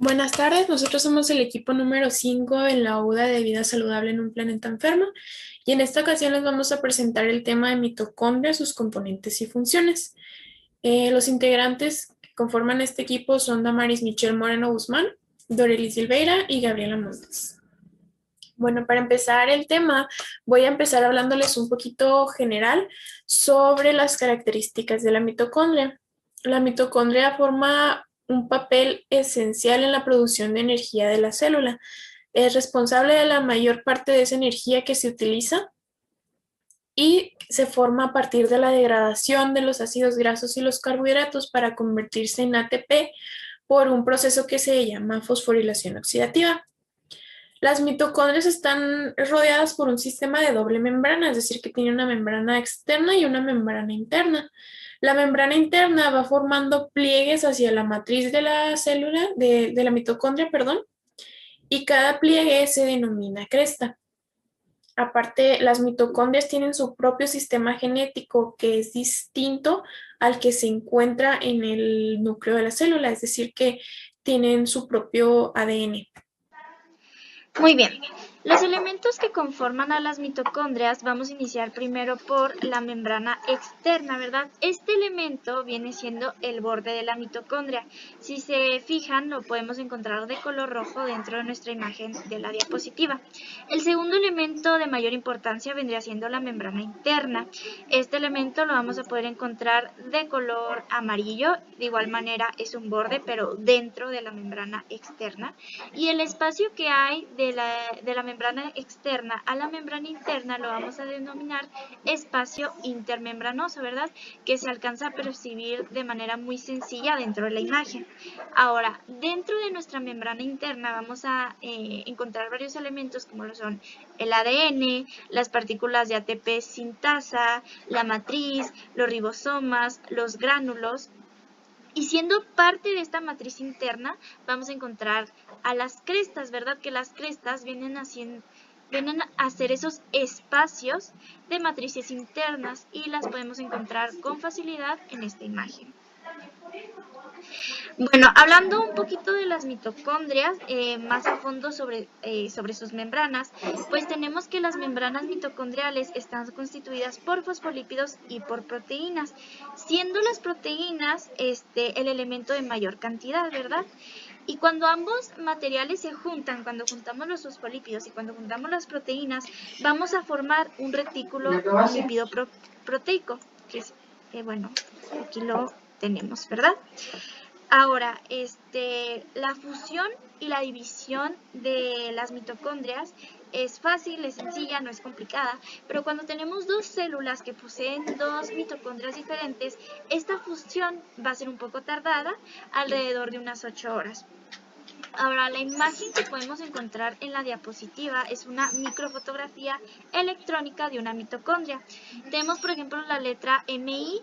Buenas tardes, nosotros somos el equipo número 5 en la UDA de vida saludable en un planeta enfermo y en esta ocasión les vamos a presentar el tema de mitocondria, sus componentes y funciones. Los integrantes que conforman este equipo son Damaris Michelle Moreno Guzmán, Dorely Silveira y Gabriela Montes. Bueno, para empezar el tema, voy a empezar hablándoles un poquito general sobre las características de la mitocondria. La mitocondria forma un papel esencial en la producción de energía de la célula. Es responsable de la mayor parte de esa energía que se utiliza y se forma a partir de la degradación de los ácidos grasos y los carbohidratos para convertirse en ATP por un proceso que se llama fosforilación oxidativa. Las mitocondrias están rodeadas por un sistema de doble membrana, es decir, que tiene una membrana externa y una membrana interna. La membrana interna va formando pliegues hacia la matriz de la célula, de la mitocondria, perdón, y cada pliegue se denomina cresta. Aparte, las mitocondrias tienen su propio sistema genético que es distinto al que se encuentra en el núcleo de la célula, es decir, que tienen su propio ADN. Muy bien. Los elementos que conforman a las mitocondrias vamos a iniciar primero por la membrana externa, ¿verdad? Este elemento viene siendo el borde de la mitocondria. Si se fijan, lo podemos encontrar de color rojo dentro de nuestra imagen de la diapositiva. El segundo elemento de mayor importancia vendría siendo la membrana interna. Este elemento lo vamos a poder encontrar de color amarillo. De igual manera es un borde, pero dentro de la membrana externa. Y el espacio que hay de la membrana externa a la membrana interna lo vamos a denominar espacio intermembranoso, ¿verdad? Que se alcanza a percibir de manera muy sencilla dentro de la imagen. Ahora, dentro de nuestra membrana interna vamos a encontrar varios elementos como lo son el ADN, las partículas de ATP sintasa, la matriz, los ribosomas, los gránulos. Y siendo parte de esta matriz interna, vamos a encontrar a las crestas, ¿verdad? Que las crestas vienen a ser esos espacios de matrices internas y las podemos encontrar con facilidad en esta imagen. Bueno, hablando un poquito de las mitocondrias, más a fondo sobre sus membranas, pues tenemos que las membranas mitocondriales están constituidas por fosfolípidos y por proteínas, siendo las proteínas el elemento de mayor cantidad, ¿verdad? Y cuando ambos materiales se juntan, cuando juntamos los fosfolípidos y cuando juntamos las proteínas, vamos a formar un retículo lípido proteico, que es, bueno, aquí lo tenemos, ¿verdad? Ahora, la fusión y la división de las mitocondrias es fácil, es sencilla, no es complicada, pero cuando tenemos dos células que poseen dos mitocondrias diferentes, esta fusión va a ser un poco tardada, alrededor de unas 8 horas. Ahora, la imagen que podemos encontrar en la diapositiva es una microfotografía electrónica de una mitocondria. Tenemos, por ejemplo, la letra MI,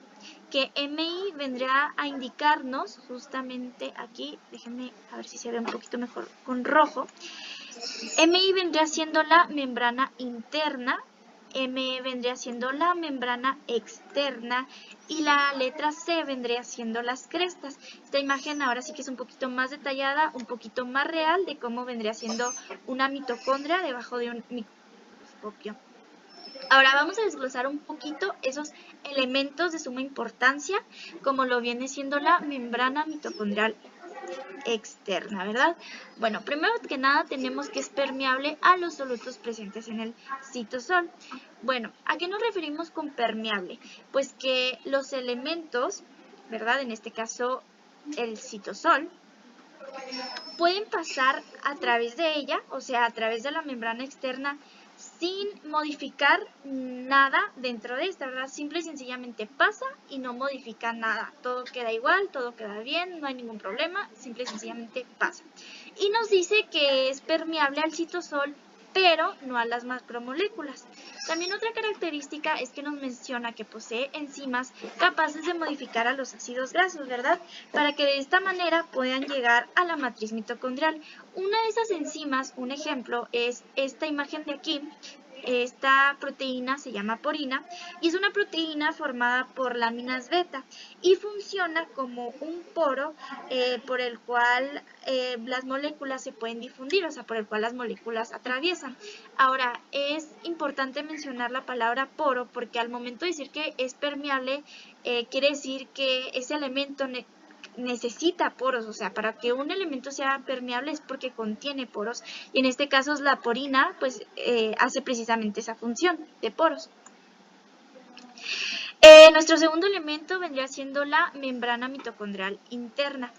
que MI vendrá a indicarnos justamente aquí, déjenme a ver si se ve un poquito mejor con rojo. MI vendría siendo la membrana interna, M vendría siendo la membrana externa y la letra C vendría siendo las crestas. Esta imagen ahora sí que es un poquito más detallada, un poquito más real de cómo vendría siendo una mitocondria debajo de un microscopio. Ahora vamos a desglosar un poquito esos elementos de suma importancia, como lo viene siendo la membrana mitocondrial externa, ¿verdad? Bueno, primero que nada tenemos que es permeable a los solutos presentes en el citosol. Bueno, ¿a qué nos referimos con permeable? Pues que los elementos, ¿verdad? En este caso el citosol, pueden pasar a través de ella, o sea, a través de la membrana externa, sin modificar nada dentro de esta, ¿verdad? Simple y sencillamente pasa y no modifica nada. Todo queda igual, todo queda bien, no hay ningún problema, simple y sencillamente pasa. Y nos dice que es permeable al citosol, pero no a las macromoléculas. También otra característica es que nos menciona que posee enzimas capaces de modificar a los ácidos grasos, ¿verdad? Para que de esta manera puedan llegar a la matriz mitocondrial. Una de esas enzimas, un ejemplo, es esta imagen de aquí, esta proteína se llama porina y es una proteína formada por láminas beta y funciona como un poro por el cual las moléculas se pueden difundir, o sea, por el cual las moléculas atraviesan. Ahora, es importante mencionar la palabra poro porque al momento de decir que es permeable, quiere decir que ese elemento necesita poros, o sea, para que un elemento sea permeable es porque contiene poros, y en este caso la porina pues hace precisamente esa función de poros. Nuestro segundo elemento vendría siendo la membrana mitocondrial interna.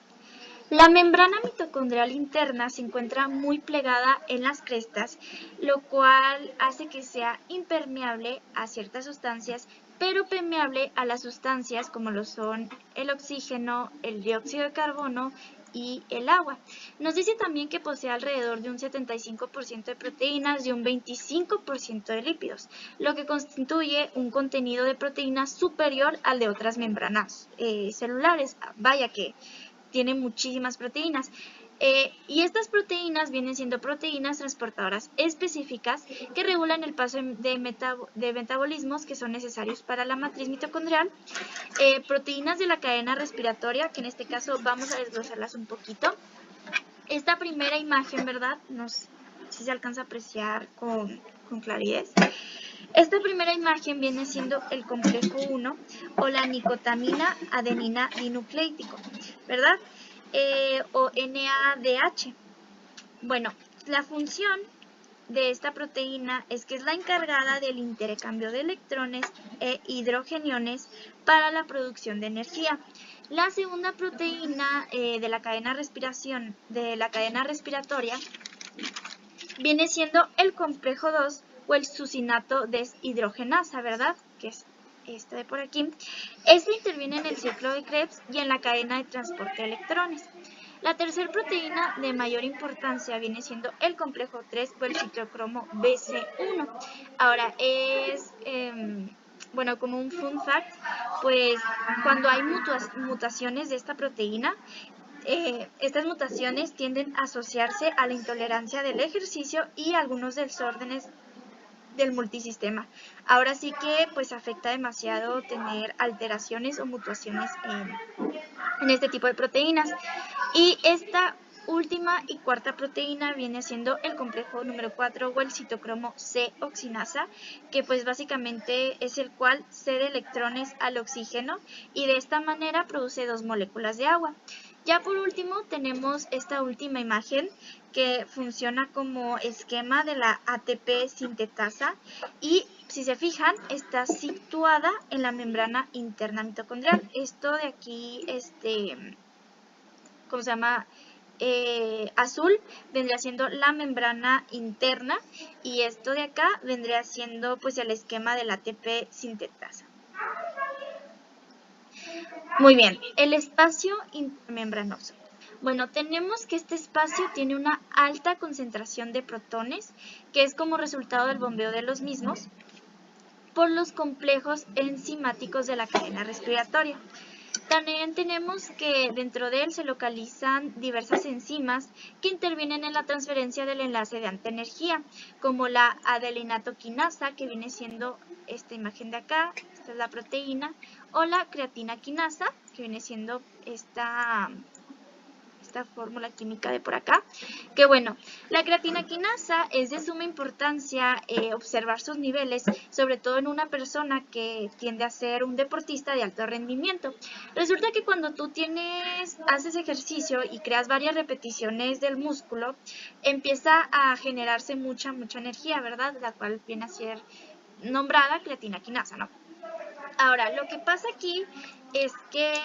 La membrana mitocondrial interna se encuentra muy plegada en las crestas, lo cual hace que sea impermeable a ciertas sustancias, pero permeable a las sustancias como lo son el oxígeno, el dióxido de carbono y el agua. Nos dice también que posee alrededor de un 75% de proteínas y un 25% de lípidos, lo que constituye un contenido de proteínas superior al de otras membranas celulares. Vaya que tiene muchísimas proteínas. Y estas proteínas vienen siendo proteínas transportadoras específicas que regulan el paso de metabolismos que son necesarios para la matriz mitocondrial, proteínas de la cadena respiratoria, que en este caso vamos a desglosarlas un poquito. Esta primera imagen, ¿verdad? No sé si se alcanza a apreciar con claridad. Esta primera imagen viene siendo el complejo 1 o la nicotamina adenina dinucleítico, ¿verdad? O NADH. Bueno, la función de esta proteína es que es la encargada del intercambio de electrones e hidrogeniones para la producción de energía. La segunda proteína de la cadena respiratoria viene siendo el complejo 2 o el succinato deshidrogenasa, ¿verdad? Que es esta de por aquí. Este interviene en el ciclo de Krebs y en la cadena de transporte de electrones. La tercera proteína de mayor importancia viene siendo el complejo 3 o el citocromo BC1. Ahora es, bueno, como un fun fact, pues cuando hay mutaciones de esta proteína, estas mutaciones tienden a asociarse a la intolerancia del ejercicio y algunos desórdenes del multisistema. Ahora sí que pues afecta demasiado tener alteraciones o mutaciones en este tipo de proteínas. Y esta última y cuarta proteína viene siendo el complejo número 4 o el citocromo C oxinasa, que pues básicamente es el cual cede electrones al oxígeno y de esta manera produce 2 moléculas de agua. Ya por último tenemos esta última imagen que funciona como esquema de la ATP sintetasa y si se fijan está situada en la membrana interna mitocondrial. Esto de aquí, ¿cómo se llama? Azul vendría siendo la membrana interna y esto de acá vendría siendo pues el esquema del ATP sintetasa. Muy bien, el espacio intermembranoso. Bueno, tenemos que este espacio tiene una alta concentración de protones, que es como resultado del bombeo de los mismos por los complejos enzimáticos de la cadena respiratoria. También tenemos que dentro de él se localizan diversas enzimas que intervienen en la transferencia del enlace de alta energía, como la adelinatoquinasa, que viene siendo esta imagen de acá, esta es la proteína, o la creatina quinasa, que viene siendo esta fórmula química de por acá, que bueno, la creatina quinasa es de suma importancia observar sus niveles, sobre todo en una persona que tiende a ser un deportista de alto rendimiento. Resulta que cuando tú haces ejercicio y creas varias repeticiones del músculo, empieza a generarse mucha energía, ¿verdad? La cual viene a ser nombrada creatina quinasa, ¿no? Ahora, lo que pasa aquí es que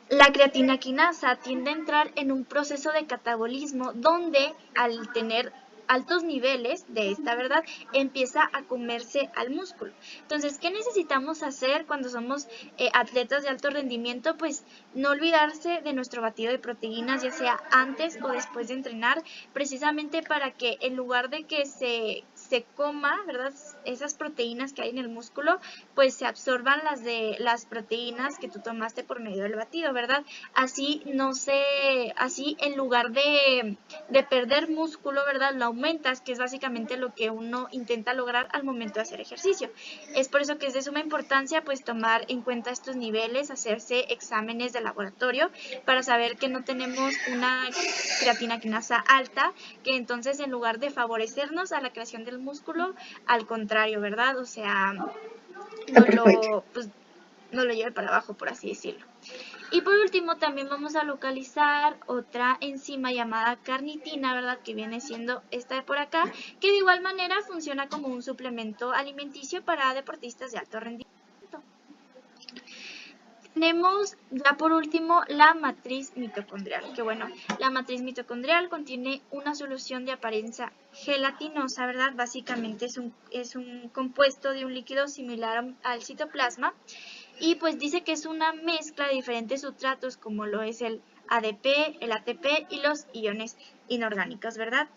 la creatina quinasa tiende a entrar en un proceso de catabolismo donde al tener altos niveles de esta, ¿verdad? Empieza a comerse al músculo. Entonces, ¿qué necesitamos hacer cuando somos atletas de alto rendimiento? Pues no olvidarse de nuestro batido de proteínas, ya sea antes o después de entrenar, precisamente para que en lugar de que se se coma, ¿verdad? Esas proteínas que hay en el músculo, pues se absorban las proteínas que tú tomaste por medio del batido, ¿verdad? Así no se, así en lugar de perder músculo, ¿verdad? Lo aumentas, que es básicamente lo que uno intenta lograr al momento de hacer ejercicio. Es por eso que es de suma importancia pues tomar en cuenta estos niveles, hacerse exámenes de laboratorio para saber que no tenemos una creatina quinasa alta, que entonces en lugar de favorecernos a la creación del músculo, al contrario, ¿verdad? O sea, pues, no lo lleve para abajo, por así decirlo. Y por último, también vamos a localizar otra enzima llamada carnitina, ¿verdad? Que viene siendo esta de por acá, que de igual manera funciona como un suplemento alimenticio para deportistas de alto rendimiento. Tenemos ya por último la matriz mitocondrial, que bueno, la matriz mitocondrial contiene una solución de apariencia gelatinosa, ¿verdad? Básicamente es un compuesto de un líquido similar al citoplasma y pues dice que es una mezcla de diferentes sustratos como lo es el ADP, el ATP y los iones inorgánicos, ¿verdad?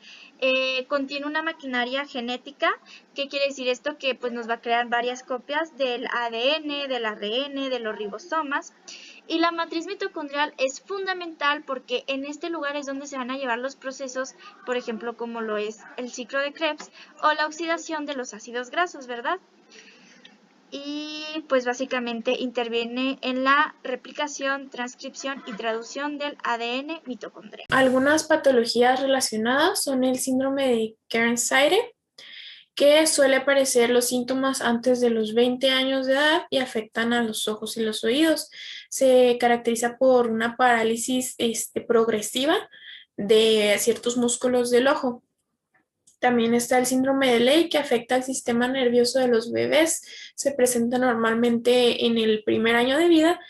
Contiene una maquinaria genética. ¿Qué quiere decir esto? Que pues nos va a crear varias copias del ADN, del ARN, de los ribosomas. Y la matriz mitocondrial es fundamental porque en este lugar es donde se van a llevar los procesos, por ejemplo, como lo es el ciclo de Krebs o la oxidación de los ácidos grasos, ¿verdad? Y pues básicamente interviene en la replicación, transcripción y traducción del ADN mitocondrial. Algunas patologías relacionadas son el síndrome de Kearns-Sayre, que suele aparecer los síntomas antes de los 20 años de edad y afectan a los ojos y los oídos. Se caracteriza por una parálisis progresiva de ciertos músculos del ojo. También está el síndrome de Leigh, que afecta al sistema nervioso de los bebés. Se presenta normalmente en el primer año de vida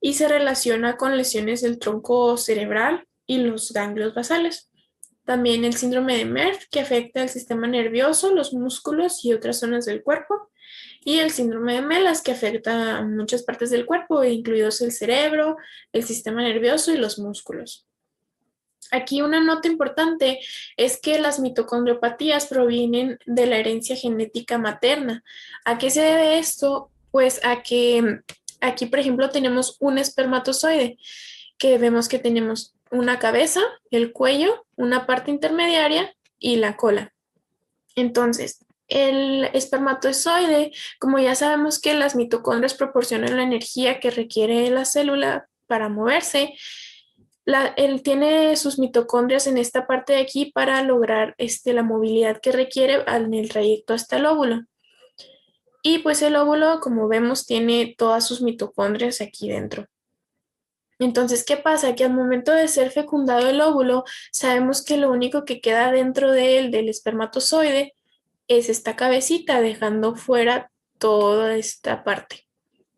y se relaciona con lesiones del tronco cerebral y los ganglios basales. También el síndrome de Merck, que afecta al sistema nervioso, los músculos y otras zonas del cuerpo. Y el síndrome de Melas, que afecta a muchas partes del cuerpo, incluidos el cerebro, el sistema nervioso y los músculos. Aquí una nota importante es que las mitocondriopatías provienen de la herencia genética materna. ¿A qué se debe esto? Pues a que aquí, por ejemplo, tenemos un espermatozoide, que vemos que tenemos una cabeza, el cuello, una parte intermediaria y la cola. Entonces, el espermatozoide, como ya sabemos que las mitocondrias proporcionan la energía que requiere la célula para moverse, él tiene sus mitocondrias en esta parte de aquí para lograr la movilidad que requiere en el trayecto hasta el óvulo. Y pues el óvulo, como vemos, tiene todas sus mitocondrias aquí dentro. Entonces, ¿qué pasa? Que al momento de ser fecundado el óvulo, sabemos que lo único que queda dentro de él, del espermatozoide, es esta cabecita, dejando fuera toda esta parte.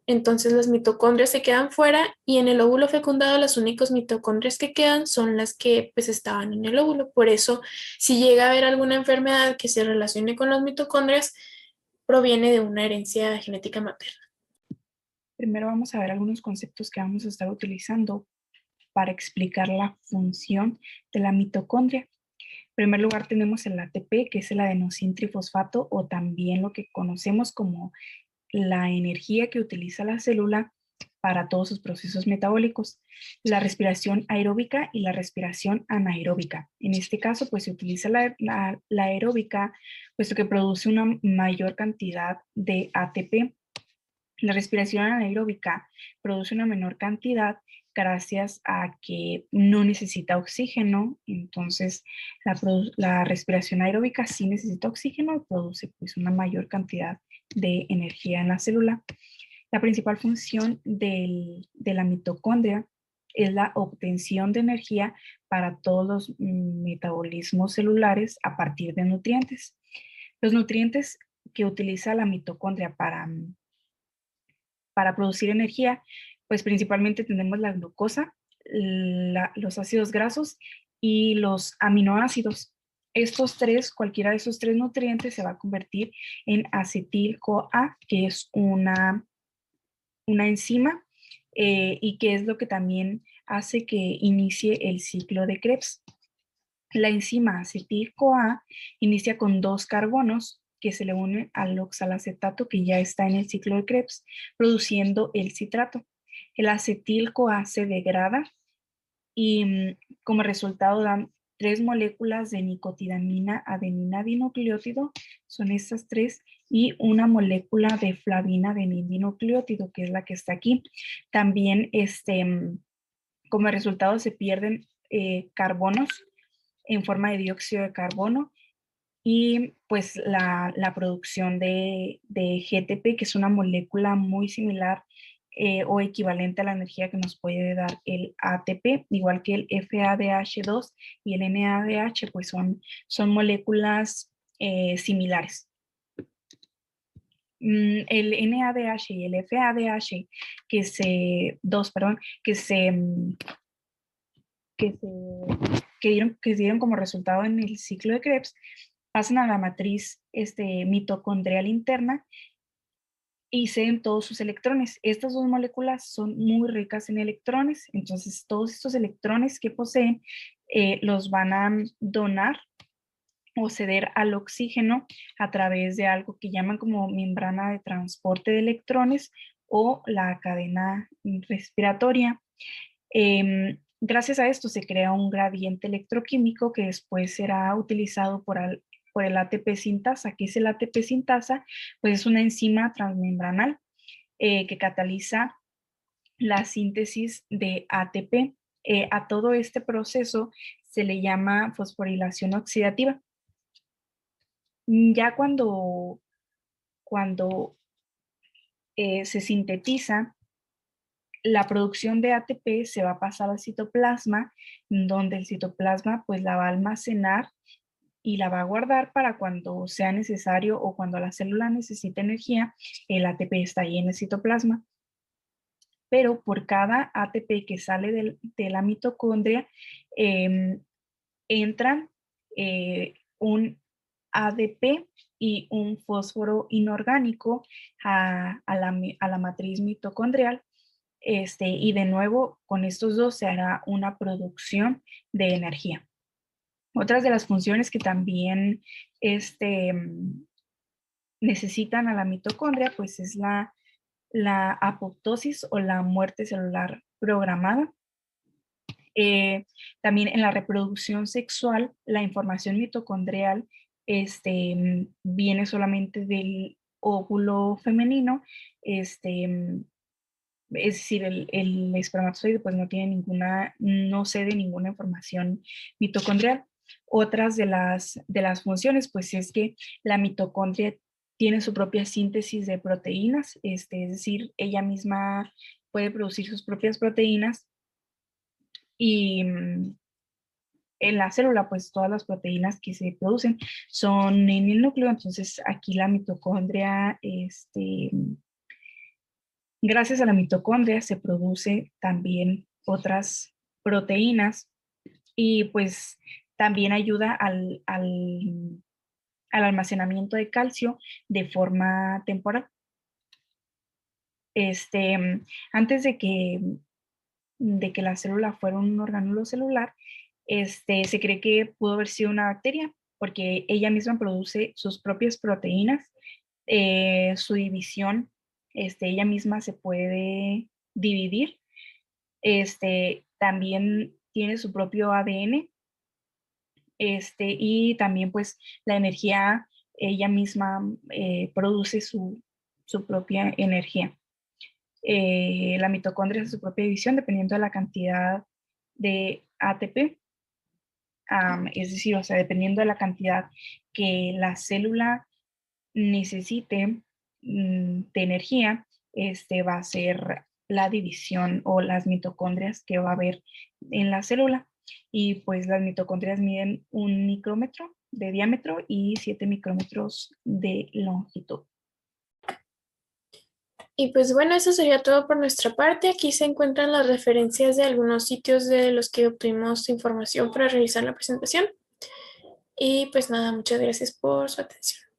Entonces las mitocondrias se quedan fuera y en el óvulo fecundado las únicas mitocondrias que quedan son las que pues estaban en el óvulo. Por eso, si llega a haber alguna enfermedad que se relacione con las mitocondrias, proviene de una herencia genética materna. Primero vamos a ver algunos conceptos que vamos a estar utilizando para explicar la función de la mitocondria. En primer lugar tenemos el ATP, que es el adenosín trifosfato, o también lo que conocemos como la energía que utiliza la célula para todos sus procesos metabólicos, la respiración aeróbica y la respiración anaeróbica. En este caso, pues se utiliza la aeróbica, puesto que produce una mayor cantidad de ATP. La respiración anaeróbica produce una menor cantidad gracias a que no necesita oxígeno, entonces la respiración aeróbica sí necesita oxígeno y produce pues una mayor cantidad de energía en la célula. La principal función de la mitocondria es la obtención de energía para todos los metabolismos celulares a partir de nutrientes. Los nutrientes que utiliza la mitocondria para producir energía, pues principalmente tenemos la glucosa, los ácidos grasos y los aminoácidos. Estos tres, cualquiera de esos tres nutrientes se va a convertir en acetil-CoA, que es una enzima y que es lo que también hace que inicie el ciclo de Krebs. La enzima acetil-CoA inicia con 2 carbonos que se le unen al oxalacetato que ya está en el ciclo de Krebs, produciendo el citrato. El acetil-CoA se degrada y como resultado dan 3 moléculas de nicotinamina adenina dinucleótido, son estas 3, y una molécula de flavina adenina dinucleótido, que es la que está aquí. También como resultado se pierden carbonos en forma de dióxido de carbono y pues la producción de GTP, que es una molécula muy similar o equivalente a la energía que nos puede dar el ATP, igual que el FADH2 y el NADH, pues son moléculas similares. El NADH y el FADH perdón, que dieron como resultado en el ciclo de Krebs, pasan a la matriz mitocondrial interna y ceden todos sus electrones. Estas 2 moléculas son muy ricas en electrones, entonces todos estos electrones que poseen los van a donar o ceder al oxígeno a través de algo que llaman como membrana de transporte de electrones o la cadena respiratoria. Gracias a esto se crea un gradiente electroquímico que después será utilizado por el ATP sintasa. ¿Qué es el ATP sintasa? Pues es una enzima transmembranal que cataliza la síntesis de ATP. A todo este proceso se le llama fosforilación oxidativa. Ya cuando se sintetiza, la producción de ATP se va a pasar al citoplasma, donde el citoplasma pues la va a almacenar y la va a guardar para cuando sea necesario o cuando la célula necesite energía, el ATP está ahí en el citoplasma. Pero por cada ATP que sale de la mitocondria, entran un ADP y un fósforo inorgánico a la matriz mitocondrial. Y de nuevo, con estos 2 se hará una producción de energía. Otras de las funciones que también necesitan a la mitocondria, pues es la apoptosis o la muerte celular programada. También en la reproducción sexual, la información mitocondrial viene solamente del óvulo femenino, es decir, el espermatozoide pues no cede ninguna información mitocondrial. Otras de las funciones pues es que la mitocondria tiene su propia síntesis de proteínas, es decir, ella misma puede producir sus propias proteínas y en la célula pues todas las proteínas que se producen son en el núcleo, entonces aquí la mitocondria gracias a la mitocondria se produce también otras proteínas y pues también ayuda al almacenamiento de calcio de forma temporal. Antes de que la célula fuera un orgánulo celular, se cree que pudo haber sido una bacteria porque ella misma produce sus propias proteínas, su división, ella misma se puede dividir, también tiene su propio ADN, y también pues la energía, ella misma produce su propia energía. La mitocondria hace su propia división dependiendo de la cantidad de ATP, es decir, o sea, dependiendo de la cantidad que la célula necesite de energía, va a ser la división o las mitocondrias que va a haber en la célula. Y pues las mitocondrias miden 1 micrómetro de diámetro y 7 micrómetros de longitud. Y pues bueno, eso sería todo por nuestra parte. Aquí se encuentran las referencias de algunos sitios de los que obtuvimos información para realizar la presentación. Y pues nada, muchas gracias por su atención.